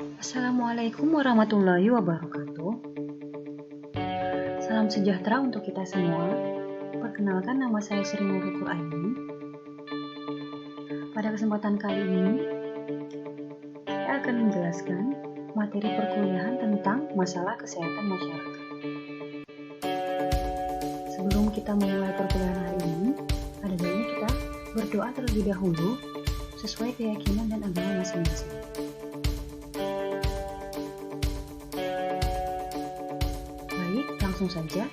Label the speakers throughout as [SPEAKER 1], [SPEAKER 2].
[SPEAKER 1] Assalamualaikum warahmatullahi wabarakatuh. Salam sejahtera untuk kita semua. Perkenalkan, nama saya Sri Nurul Aini. Pada kesempatan kali ini, saya akan menjelaskan materi perkuliahan tentang masalah kesehatan masyarakat. Sebelum kita memulai perkuliahan hari ini, ada baiknya kita berdoa terlebih dahulu sesuai keyakinan dan agama masing-masing. Baik, langsung saja.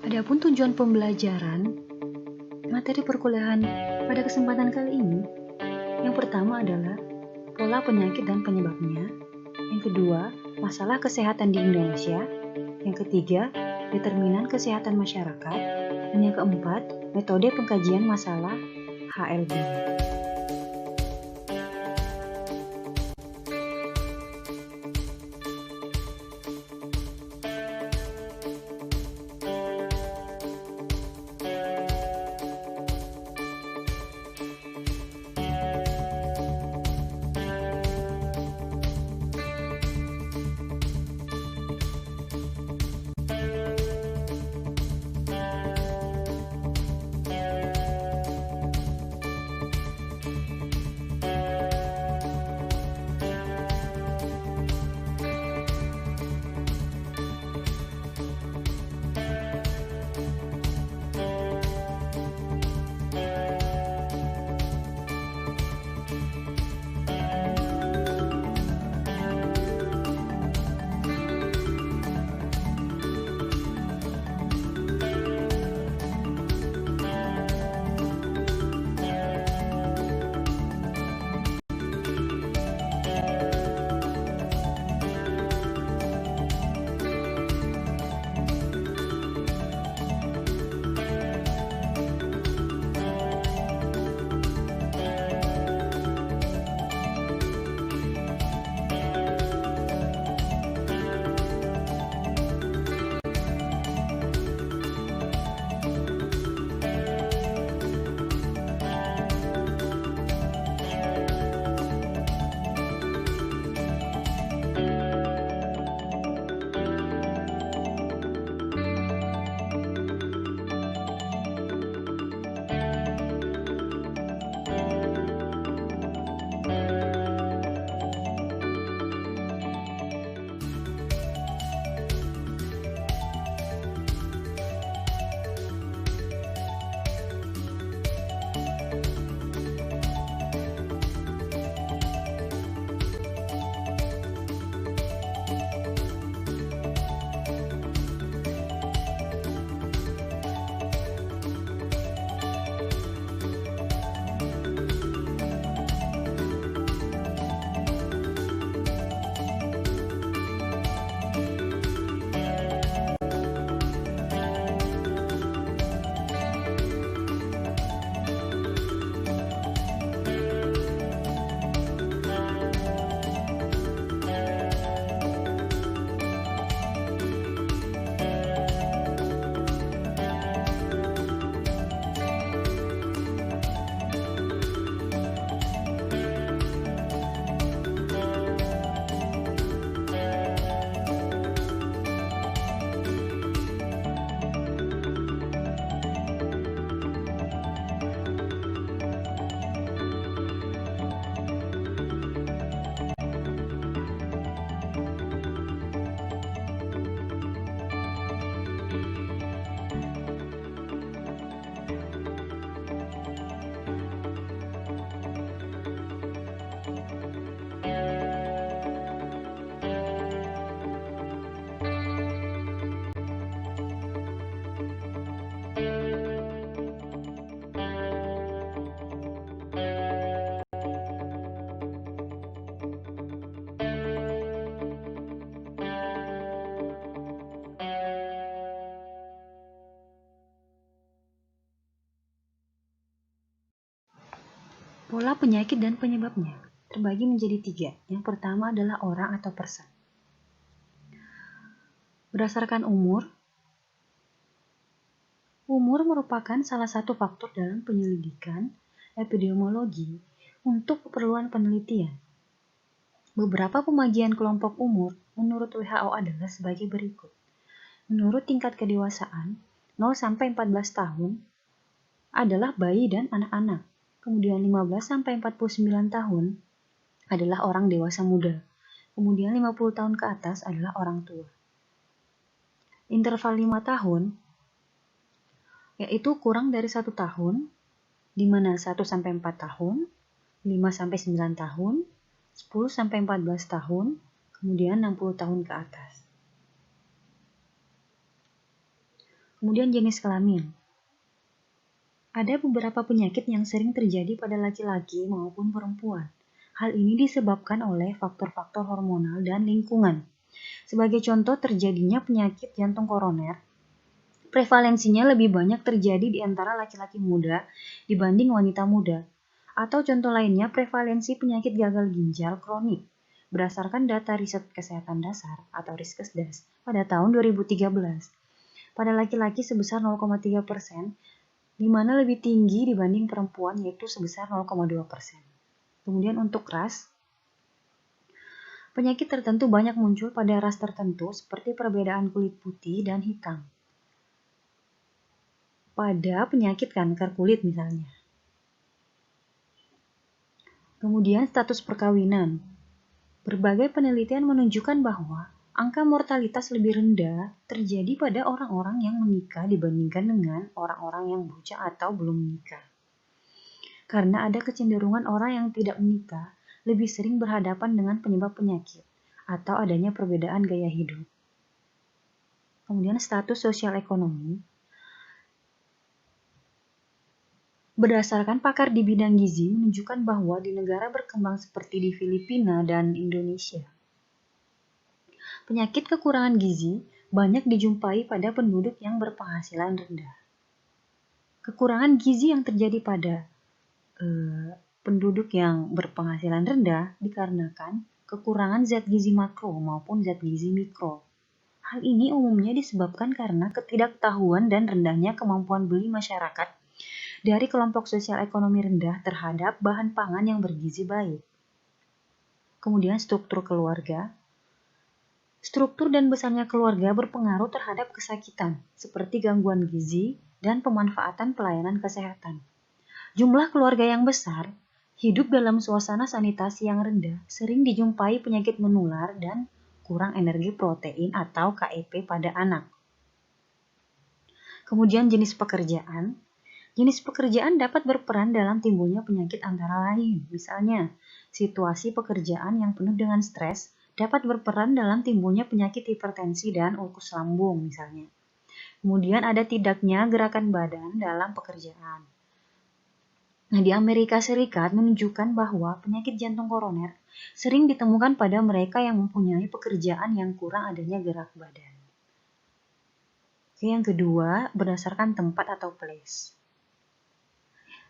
[SPEAKER 1] Adapun tujuan pembelajaran materi perkuliahan pada kesempatan kali ini, yang pertama adalah pola penyakit dan penyebabnya, yang kedua, masalah kesehatan di Indonesia, yang ketiga, determinan kesehatan masyarakat, dan yang keempat, metode pengkajian masalah HLB. Pola penyakit dan penyebabnya terbagi menjadi 3. Yang pertama adalah orang atau person. Berdasarkan umur merupakan salah satu faktor dalam penyelidikan epidemiologi untuk keperluan penelitian. Beberapa pembagian kelompok umur menurut WHO adalah sebagai berikut. Menurut tingkat kedewasaan, 0 sampai 14 tahun adalah bayi dan anak-anak. Kemudian 15 sampai 49 tahun adalah orang dewasa muda. Kemudian 50 tahun ke atas adalah orang tua. Interval 5 tahun yaitu kurang dari 1 tahun, di mana 1 sampai 4 tahun, 5 sampai 9 tahun, 10 sampai 14 tahun, kemudian 60 tahun ke atas. Kemudian jenis kelamin. Ada beberapa penyakit yang sering terjadi pada laki-laki maupun perempuan. Hal ini disebabkan oleh faktor-faktor hormonal dan lingkungan. Sebagai contoh, terjadinya penyakit jantung koroner, prevalensinya lebih banyak terjadi di antara laki-laki muda dibanding wanita muda. Atau contoh lainnya, prevalensi penyakit gagal ginjal kronik berdasarkan data riset kesehatan dasar atau Riskesdas pada tahun 2013. Pada laki-laki sebesar 0,3%, di mana lebih tinggi dibanding perempuan yaitu sebesar 0,2%. Kemudian untuk ras, penyakit tertentu banyak muncul pada ras tertentu seperti perbedaan kulit putih dan hitam. Pada penyakit kanker kulit misalnya. Kemudian status perkawinan. Berbagai penelitian menunjukkan bahwa angka mortalitas lebih rendah terjadi pada orang-orang yang menikah dibandingkan dengan orang-orang yang bujang atau belum menikah. Karena ada kecenderungan orang yang tidak menikah lebih sering berhadapan dengan penyebab penyakit atau adanya perbedaan gaya hidup. Kemudian status sosial ekonomi. Berdasarkan pakar di bidang gizi menunjukkan bahwa di negara berkembang seperti di Filipina dan Indonesia, penyakit kekurangan gizi banyak dijumpai pada penduduk yang berpenghasilan rendah. Kekurangan gizi yang terjadi pada penduduk yang berpenghasilan rendah dikarenakan kekurangan zat gizi makro maupun zat gizi mikro. Hal ini umumnya disebabkan karena ketidaktahuan dan rendahnya kemampuan beli masyarakat dari kelompok sosial ekonomi rendah terhadap bahan pangan yang bergizi baik. Kemudian struktur keluarga. Struktur dan besarnya keluarga berpengaruh terhadap kesakitan, seperti gangguan gizi dan pemanfaatan pelayanan kesehatan. Jumlah keluarga yang besar, hidup dalam suasana sanitasi yang rendah, sering dijumpai penyakit menular dan kurang energi protein atau KEP pada anak. Kemudian jenis pekerjaan. Jenis pekerjaan dapat berperan dalam timbulnya penyakit antara lain. Misalnya, situasi pekerjaan yang penuh dengan stres dapat berperan dalam timbulnya penyakit hipertensi dan ulkus lambung misalnya. Kemudian ada tidaknya gerakan badan dalam pekerjaan. Nah, di Amerika Serikat menunjukkan bahwa penyakit jantung koroner sering ditemukan pada mereka yang mempunyai pekerjaan yang kurang adanya gerak badan. Yang kedua, berdasarkan tempat atau place,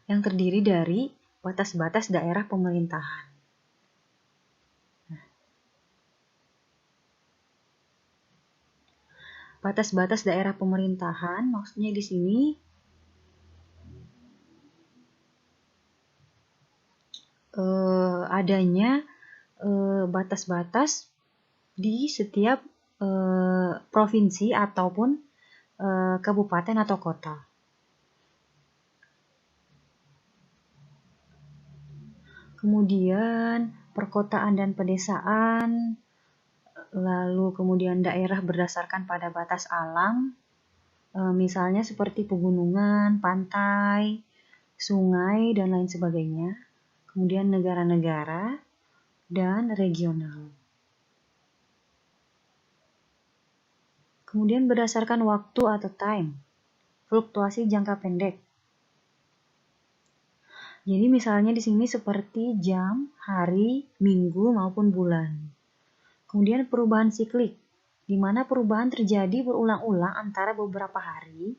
[SPEAKER 1] yang terdiri dari batas-batas daerah pemerintahan. Batas-batas daerah pemerintahan maksudnya di sini adanya batas-batas di setiap provinsi ataupun kabupaten atau kota. Kemudian perkotaan dan pedesaan, lalu kemudian daerah berdasarkan pada batas alam, misalnya seperti pegunungan, pantai, sungai, dan lain sebagainya. Kemudian negara-negara dan regional. Kemudian berdasarkan waktu atau time, fluktuasi jangka pendek. Jadi misalnya di sini seperti jam, hari, minggu maupun bulan. Kemudian perubahan siklik, di mana perubahan terjadi berulang-ulang antara beberapa hari,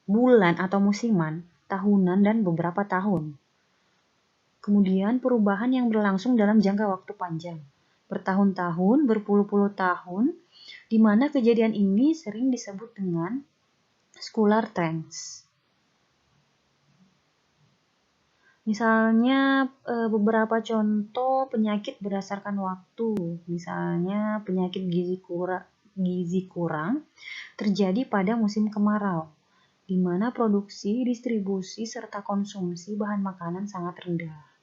[SPEAKER 1] bulan atau musiman, tahunan dan beberapa tahun. Kemudian perubahan yang berlangsung dalam jangka waktu panjang, bertahun-tahun, berpuluh-puluh tahun, di mana kejadian ini sering disebut dengan scalar trends. Misalnya beberapa contoh penyakit berdasarkan waktu, misalnya penyakit gizi kurang terjadi pada musim kemarau, di mana produksi, distribusi, serta konsumsi bahan makanan sangat rendah.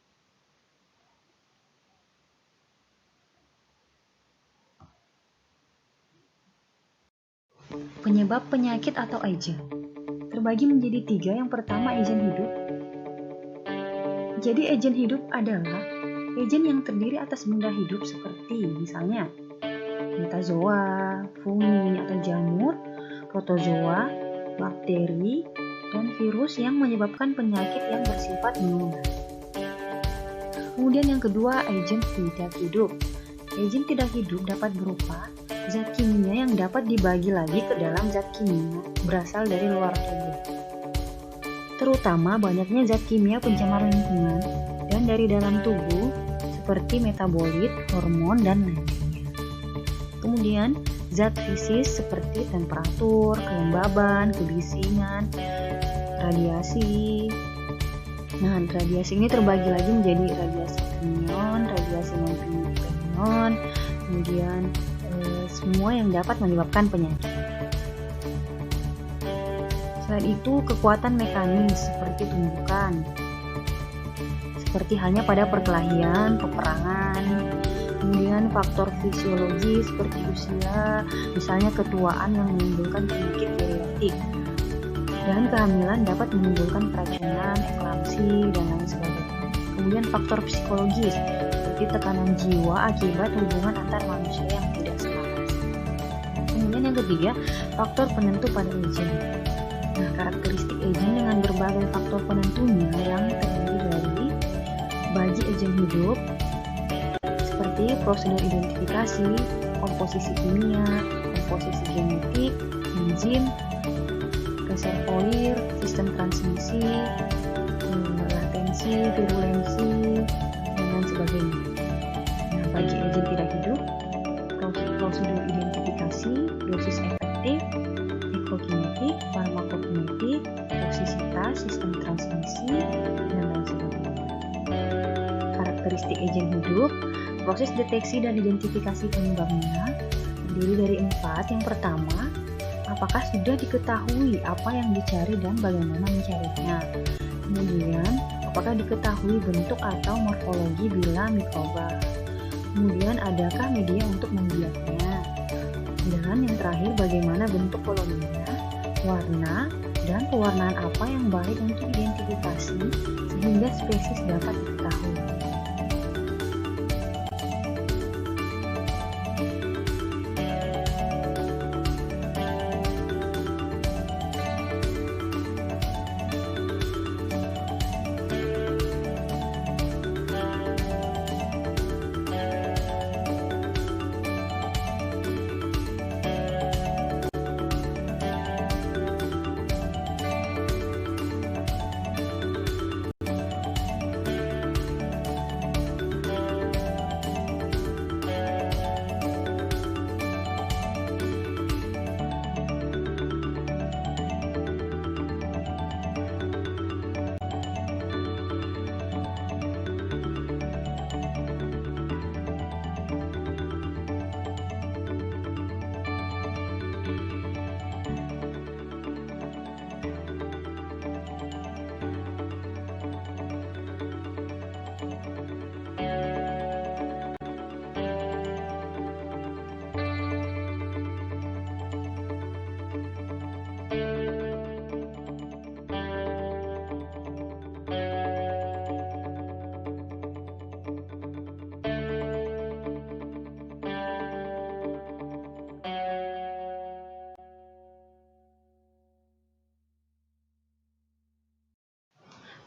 [SPEAKER 1] Penyebab penyakit atau agent terbagi menjadi 3. Yang pertama, agent hidup. Jadi agent hidup adalah agent yang terdiri atas benda hidup seperti misalnya metazoa, fungi atau jamur, protozoa, bakteri, dan virus yang menyebabkan penyakit yang bersifat menular. Kemudian yang kedua, agent tidak hidup. Agent tidak hidup dapat berupa zat kimia yang dapat dibagi lagi ke dalam zat kimia berasal dari luar tubuh. Terutama banyaknya zat kimia pencemar lingkungan dan dari dalam tubuh seperti metabolit, hormon, dan lainnya. Kemudian zat fisis seperti temperatur, kelembaban, kebisingan, radiasi. Nah, radiasi ini terbagi lagi menjadi radiasi pion, radiasi non-pion, kemudian semua yang dapat menyebabkan penyakit. Selain itu, kekuatan mekanis seperti tumbukan, seperti halnya pada perkelahian, peperangan, kemudian faktor fisiologis seperti usia, misalnya ketuaan yang menimbulkan penyakit geriatrik, dan kehamilan dapat menimbulkan keracunan, eklamsi, dan lain sebagainya. Kemudian faktor psikologis seperti tekanan jiwa akibat hubungan antar manusia yang tidak selaras. Kemudian yang ketiga, faktor penentu pada agent. Nah, karakteristik agent dengan berbagai faktor penentunya yang terdiri dari bagi agent hidup seperti prosedur identifikasi, komposisi kimia, komposisi genetik, enzim, reservoir, sistem transmisi, latensi, virulensi, dan lain sebagainya. Nah, bagi agent tidak hidup, prosedur identifikasi, dosis efektif, ekokinetik, farmakokinetik, toksisitas, sistem transmisi, dan lain sebagainya. Karakteristik agent hidup, proses deteksi dan identifikasi penyebabnya terdiri dari 4. Yang pertama, apakah sudah diketahui apa yang dicari dan bagaimana mencarinya. Kemudian, apakah diketahui bentuk atau morfologi bila mikroba. Kemudian, adakah media untuk membiaknya. Dan yang terakhir, bagaimana bentuk koloninya, warna, dan pewarnaan apa yang baik untuk identifikasi sehingga spesies dapat diketahui.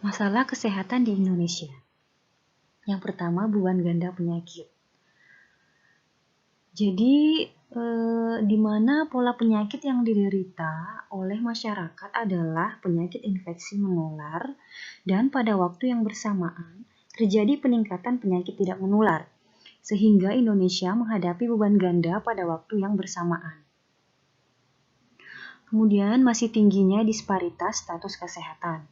[SPEAKER 1] Masalah kesehatan di Indonesia. Yang pertama, beban ganda penyakit. Jadi, di mana pola penyakit yang diderita oleh masyarakat adalah penyakit infeksi menular dan pada waktu yang bersamaan terjadi peningkatan penyakit tidak menular, sehingga Indonesia menghadapi beban ganda pada waktu yang bersamaan. Kemudian masih tingginya disparitas status kesehatan.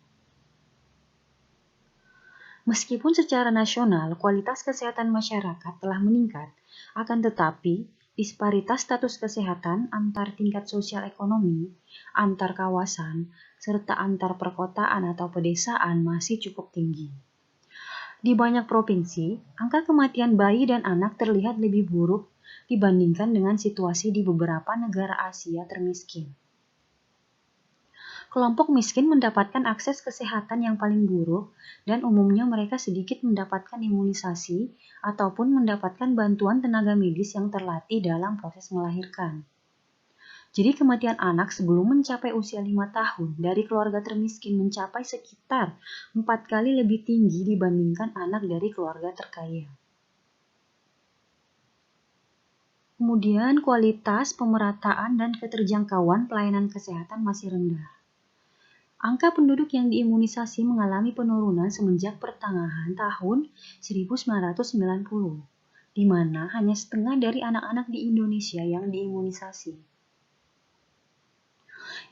[SPEAKER 1] Meskipun secara nasional kualitas kesehatan masyarakat telah meningkat, akan tetapi disparitas status kesehatan antar tingkat sosial ekonomi, antar kawasan, serta antar perkotaan atau pedesaan masih cukup tinggi. Di banyak provinsi, angka kematian bayi dan anak terlihat lebih buruk dibandingkan dengan situasi di beberapa negara Asia termiskin. Kelompok miskin mendapatkan akses kesehatan yang paling buruk dan umumnya mereka sedikit mendapatkan imunisasi ataupun mendapatkan bantuan tenaga medis yang terlatih dalam proses melahirkan. Jadi kematian anak sebelum mencapai usia 5 tahun dari keluarga termiskin mencapai sekitar 4 kali lebih tinggi dibandingkan anak dari keluarga terkaya. Kemudian kualitas, pemerataan, dan keterjangkauan pelayanan kesehatan masih rendah. Angka penduduk yang diimunisasi mengalami penurunan semenjak pertengahan tahun 1990, di mana hanya setengah dari anak-anak di Indonesia yang diimunisasi.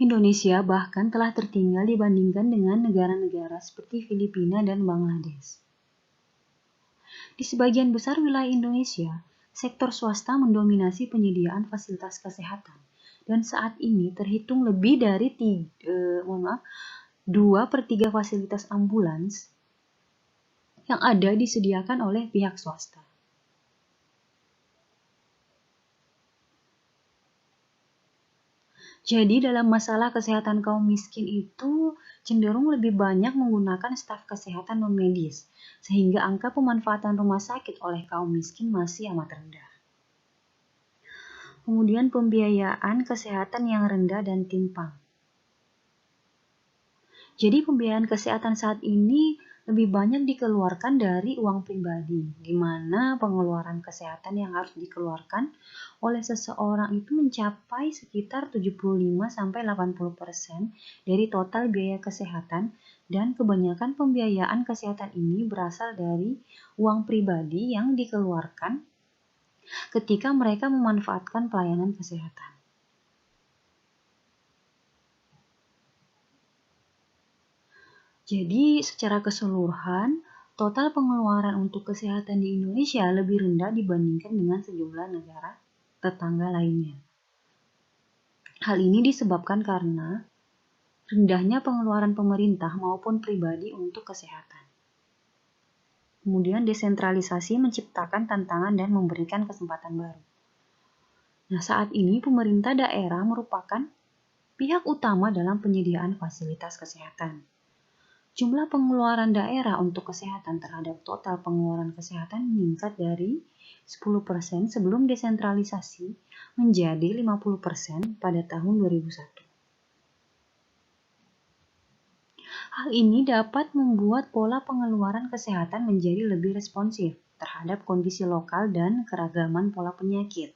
[SPEAKER 1] Indonesia bahkan telah tertinggal dibandingkan dengan negara-negara seperti Filipina dan Bangladesh. Di sebagian besar wilayah Indonesia, sektor swasta mendominasi penyediaan fasilitas kesehatan. Dan saat ini terhitung lebih dari 2/3 fasilitas ambulans yang ada disediakan oleh pihak swasta. Jadi dalam masalah kesehatan kaum miskin itu cenderung lebih banyak menggunakan staf kesehatan non-medis, sehingga angka pemanfaatan rumah sakit oleh kaum miskin masih amat rendah. Kemudian pembiayaan kesehatan yang rendah dan timpang. Jadi pembiayaan kesehatan saat ini lebih banyak dikeluarkan dari uang pribadi, di mana pengeluaran kesehatan yang harus dikeluarkan oleh seseorang itu mencapai sekitar 75-80% dari total biaya kesehatan, dan kebanyakan pembiayaan kesehatan ini berasal dari uang pribadi yang dikeluarkan ketika mereka memanfaatkan pelayanan kesehatan. Jadi secara keseluruhan, total pengeluaran untuk kesehatan di Indonesia lebih rendah dibandingkan dengan sejumlah negara tetangga lainnya. Hal ini disebabkan karena rendahnya pengeluaran pemerintah maupun pribadi untuk kesehatan. Kemudian desentralisasi menciptakan tantangan dan memberikan kesempatan baru. Nah, saat ini pemerintah daerah merupakan pihak utama dalam penyediaan fasilitas kesehatan. Jumlah pengeluaran daerah untuk kesehatan terhadap total pengeluaran kesehatan meningkat dari 10% sebelum desentralisasi menjadi 50% pada tahun 2001. Hal ini dapat membuat pola pengeluaran kesehatan menjadi lebih responsif terhadap kondisi lokal dan keragaman pola penyakit.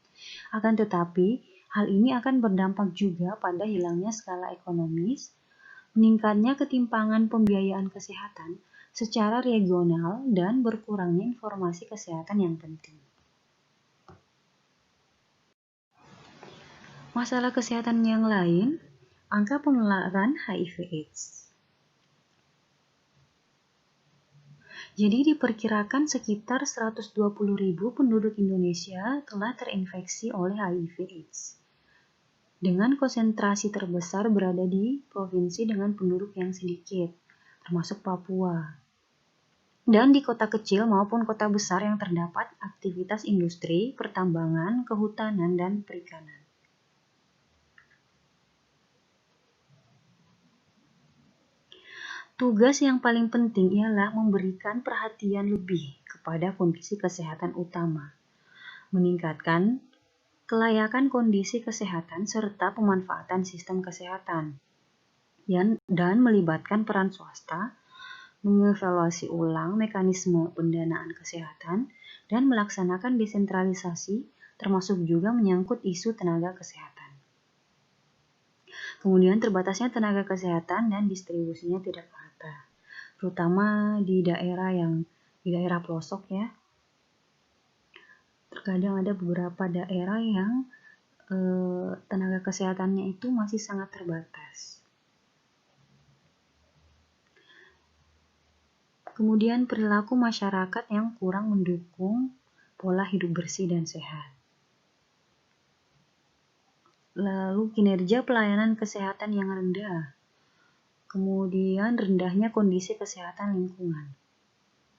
[SPEAKER 1] Akan tetapi, hal ini akan berdampak juga pada hilangnya skala ekonomis, meningkatnya ketimpangan pembiayaan kesehatan secara regional, dan berkurangnya informasi kesehatan yang penting. Masalah kesehatan yang lain, angka penularan HIV/AIDS. Jadi diperkirakan sekitar 120.000 penduduk Indonesia telah terinfeksi oleh HIV/AIDS. Dengan konsentrasi terbesar berada di provinsi dengan penduduk yang sedikit, termasuk Papua. Dan di kota kecil maupun kota besar yang terdapat aktivitas industri, pertambangan, kehutanan, dan perikanan. Tugas yang paling penting ialah memberikan perhatian lebih kepada kondisi kesehatan utama, meningkatkan kelayakan kondisi kesehatan serta pemanfaatan sistem kesehatan, dan melibatkan peran swasta, mengevaluasi ulang mekanisme pendanaan kesehatan, dan melaksanakan desentralisasi, termasuk juga menyangkut isu tenaga kesehatan. Kemudian terbatasnya tenaga kesehatan dan distribusinya tidak merata, terutama di daerah yang di daerah pelosok ya. Terkadang ada beberapa daerah yang tenaga kesehatannya itu masih sangat terbatas. Kemudian perilaku masyarakat yang kurang mendukung pola hidup bersih dan sehat. Lalu kinerja pelayanan kesehatan yang rendah. Kemudian rendahnya kondisi kesehatan lingkungan.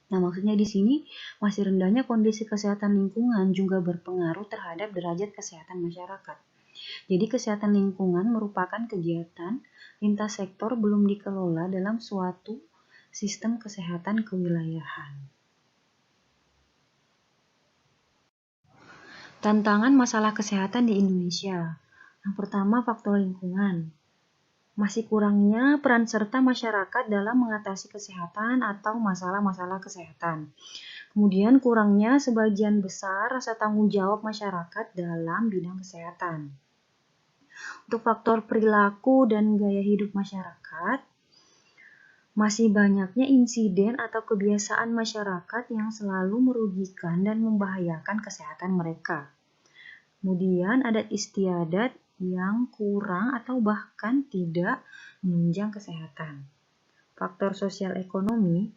[SPEAKER 1] Nah, maksudnya di sini masih rendahnya kondisi kesehatan lingkungan juga berpengaruh terhadap derajat kesehatan masyarakat. Jadi kesehatan lingkungan merupakan kegiatan lintas sektor belum dikelola dalam suatu sistem kesehatan kewilayahan. Tantangan masalah kesehatan di Indonesia. Yang pertama, faktor lingkungan. Masih kurangnya peran serta masyarakat dalam mengatasi kesehatan atau masalah-masalah kesehatan. Kemudian kurangnya sebagian besar rasa tanggung jawab masyarakat dalam bidang kesehatan. Untuk faktor perilaku dan gaya hidup masyarakat, masih banyaknya insiden atau kebiasaan masyarakat yang selalu merugikan dan membahayakan kesehatan mereka. Kemudian adat istiadat yang kurang atau bahkan tidak menunjang kesehatan. Faktor sosial ekonomi,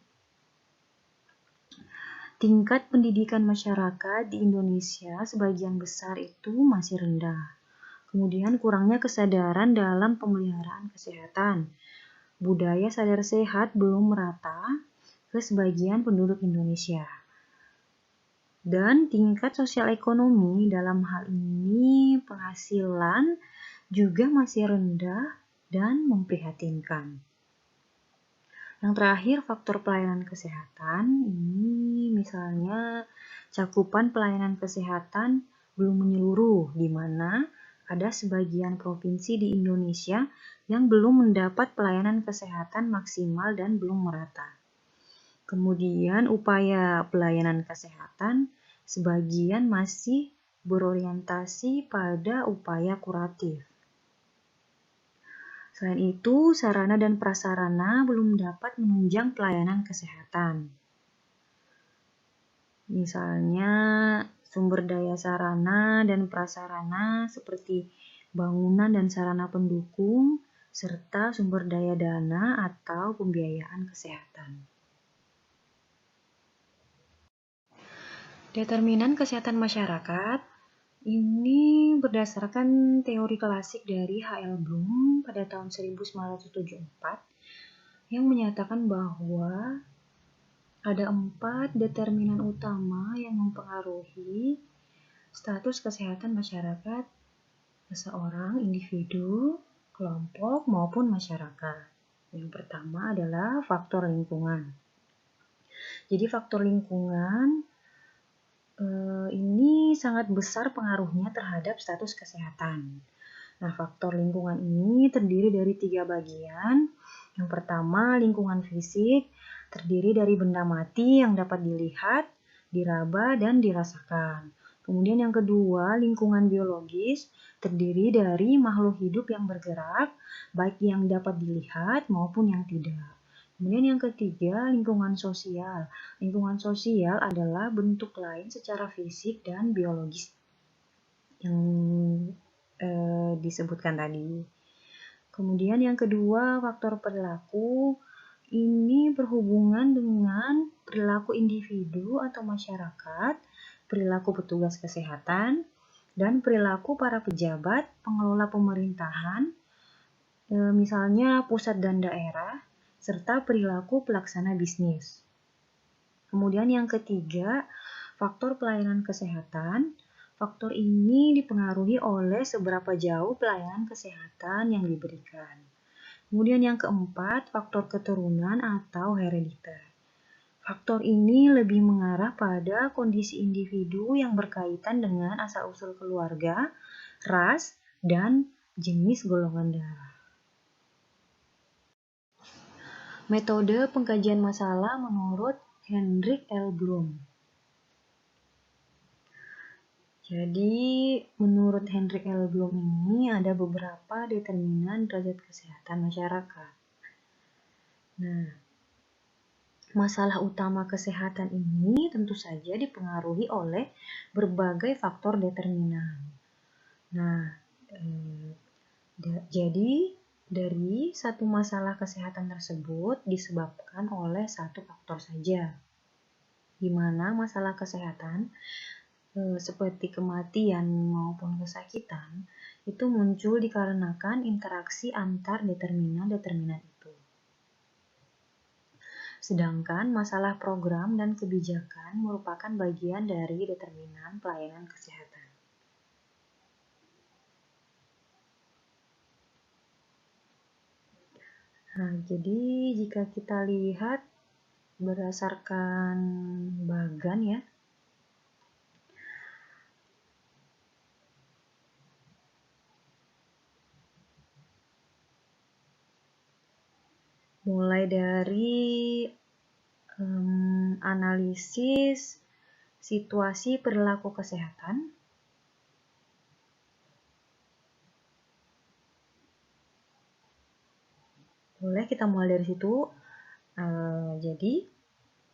[SPEAKER 1] tingkat pendidikan masyarakat di Indonesia sebagian besar itu masih rendah. Kemudian kurangnya kesadaran dalam pemeliharaan kesehatan. Budaya sadar sehat belum merata ke sebagian penduduk Indonesia. Dan tingkat sosial ekonomi dalam hal ini penghasilan juga masih rendah dan memprihatinkan. Yang terakhir, faktor pelayanan kesehatan. Ini misalnya cakupan pelayanan kesehatan belum menyeluruh, di mana ada sebagian provinsi di Indonesia yang belum mendapat pelayanan kesehatan maksimal dan belum merata. Kemudian upaya pelayanan kesehatan sebagian masih berorientasi pada upaya kuratif. Selain itu, sarana dan prasarana belum dapat menunjang pelayanan kesehatan. Misalnya, sumber daya sarana dan prasarana seperti bangunan dan sarana pendukung, serta sumber daya dana atau pembiayaan kesehatan. Determinan kesehatan masyarakat ini berdasarkan teori klasik dari H.L. Bloom pada tahun 1974 yang menyatakan bahwa ada 4 determinan utama yang mempengaruhi status kesehatan masyarakat seseorang, individu, kelompok, maupun masyarakat. Yang pertama adalah faktor lingkungan. Jadi faktor lingkungan ini sangat besar pengaruhnya terhadap status kesehatan. Nah, faktor lingkungan ini terdiri dari 3 bagian. Yang pertama, lingkungan fisik, terdiri dari benda mati yang dapat dilihat, diraba, dan dirasakan. Kemudian yang kedua, lingkungan biologis, terdiri dari makhluk hidup yang bergerak, baik yang dapat dilihat maupun yang tidak. Kemudian yang ketiga, lingkungan sosial. Lingkungan sosial adalah bentuk lain secara fisik dan biologis yang disebutkan tadi. Kemudian yang kedua, faktor perilaku. Ini berhubungan dengan perilaku individu atau masyarakat, perilaku petugas kesehatan, dan perilaku para pejabat, pengelola pemerintahan, misalnya pusat dan daerah, serta perilaku pelaksana bisnis. Kemudian yang ketiga, faktor pelayanan kesehatan. Faktor ini dipengaruhi oleh seberapa jauh pelayanan kesehatan yang diberikan. Kemudian yang keempat, faktor keturunan atau herediter. Faktor ini lebih mengarah pada kondisi individu yang berkaitan dengan asal-usul keluarga, ras, dan jenis golongan darah. Metode pengkajian masalah menurut Hendrik L. Bloom. Jadi, menurut Hendrik L. Bloom ini ada beberapa determinan derajat kesehatan masyarakat. Nah, Masalah utama kesehatan ini tentu saja dipengaruhi oleh berbagai faktor determinan. Nah, jadi dari satu masalah kesehatan tersebut disebabkan oleh satu faktor saja, di mana masalah kesehatan seperti kematian maupun kesakitan itu muncul dikarenakan interaksi antar determinan-determinan itu. Sedangkan masalah program dan kebijakan merupakan bagian dari determinan pelayanan kesehatan. Nah, jadi jika kita lihat berdasarkan bagan ya, mulai dari analisis situasi perilaku kesehatan, boleh kita mulai dari situ. Jadi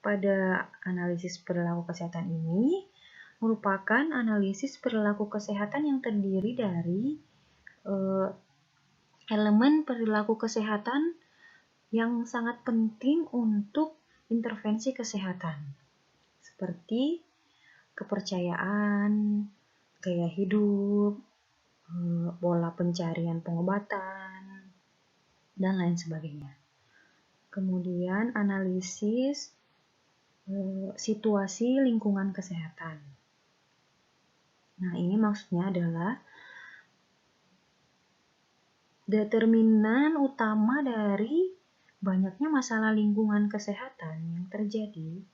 [SPEAKER 1] pada analisis perilaku kesehatan ini merupakan analisis perilaku kesehatan yang terdiri dari elemen perilaku kesehatan yang sangat penting untuk intervensi kesehatan, seperti kepercayaan, gaya hidup, pola pencarian pengobatan, dan lain sebagainya. Kemudian analisis situasi lingkungan kesehatan. Nah, ini maksudnya adalah determinan utama dari banyaknya masalah lingkungan kesehatan yang terjadi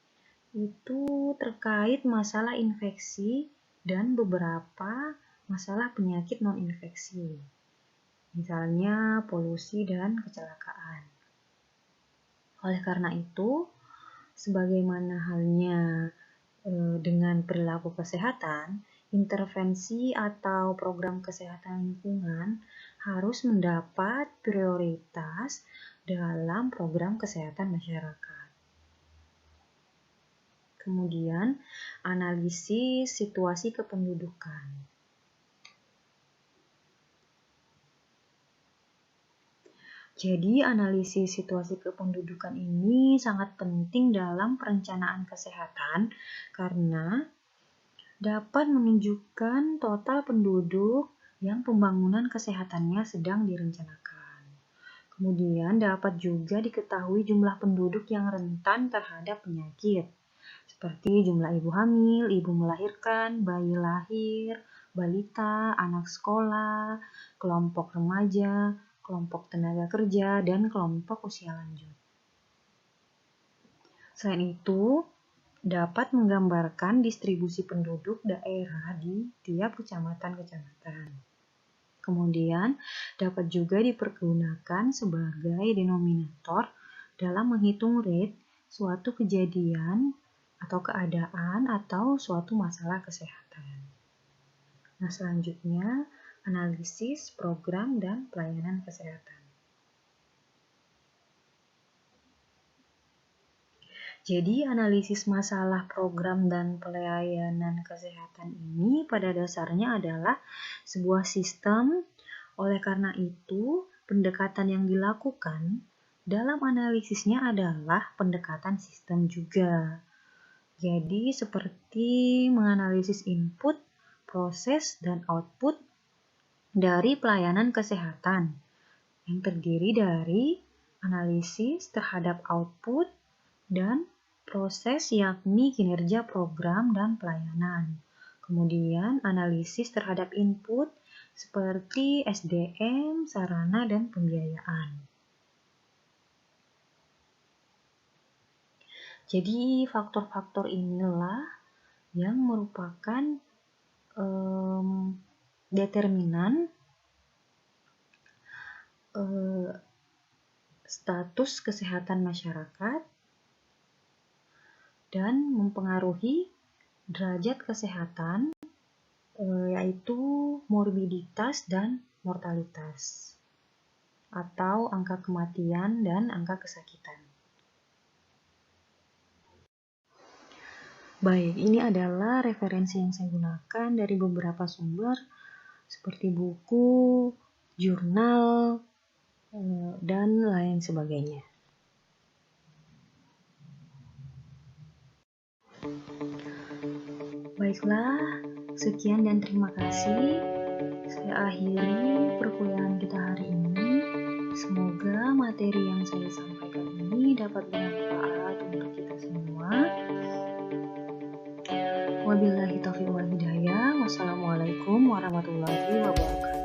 [SPEAKER 1] itu terkait masalah infeksi dan beberapa masalah penyakit non-infeksi. Misalnya polusi dan kecelakaan. Oleh karena itu, sebagaimana halnya dengan perilaku kesehatan, intervensi atau program kesehatan lingkungan harus mendapat prioritas dalam program kesehatan masyarakat. Kemudian, analisis situasi kependudukan. Jadi, analisis situasi kependudukan ini sangat penting dalam perencanaan kesehatan karena dapat menunjukkan total penduduk yang pembangunan kesehatannya sedang direncanakan. Kemudian dapat juga diketahui jumlah penduduk yang rentan terhadap penyakit, seperti jumlah ibu hamil, ibu melahirkan, bayi lahir, balita, anak sekolah, kelompok remaja, kelompok tenaga kerja, dan kelompok usia lanjut. Selain itu, dapat menggambarkan distribusi penduduk daerah di tiap kecamatan-kecamatan. Kemudian, dapat juga dipergunakan sebagai denominator dalam menghitung rate suatu kejadian atau keadaan atau suatu masalah kesehatan. Nah, selanjutnya, analisis program dan pelayanan kesehatan. Jadi, analisis masalah program dan pelayanan kesehatan ini pada dasarnya adalah sebuah sistem. Oleh karena itu, pendekatan yang dilakukan dalam analisisnya adalah pendekatan sistem juga. Jadi, seperti menganalisis input, proses, dan output dari pelayanan kesehatan yang terdiri dari analisis terhadap output dan proses, yakni kinerja program dan pelayanan. Kemudian analisis terhadap input seperti SDM, sarana, dan pembiayaan. Jadi faktor-faktor inilah yang merupakan determinan status kesehatan masyarakat dan mempengaruhi derajat kesehatan, yaitu morbiditas dan mortalitas, atau angka kematian dan angka kesakitan. Baik, ini adalah referensi yang saya gunakan dari beberapa sumber seperti buku, jurnal, dan lain sebagainya. Baiklah, sekian dan terima kasih. Saya akhiri perkuliahan kita hari ini. Semoga materi yang saya sampaikan ini dapat bermanfaat untuk kita semua. Wabillahi taufiq wal hidayah. Wassalamualaikum warahmatullahi wabarakatuh.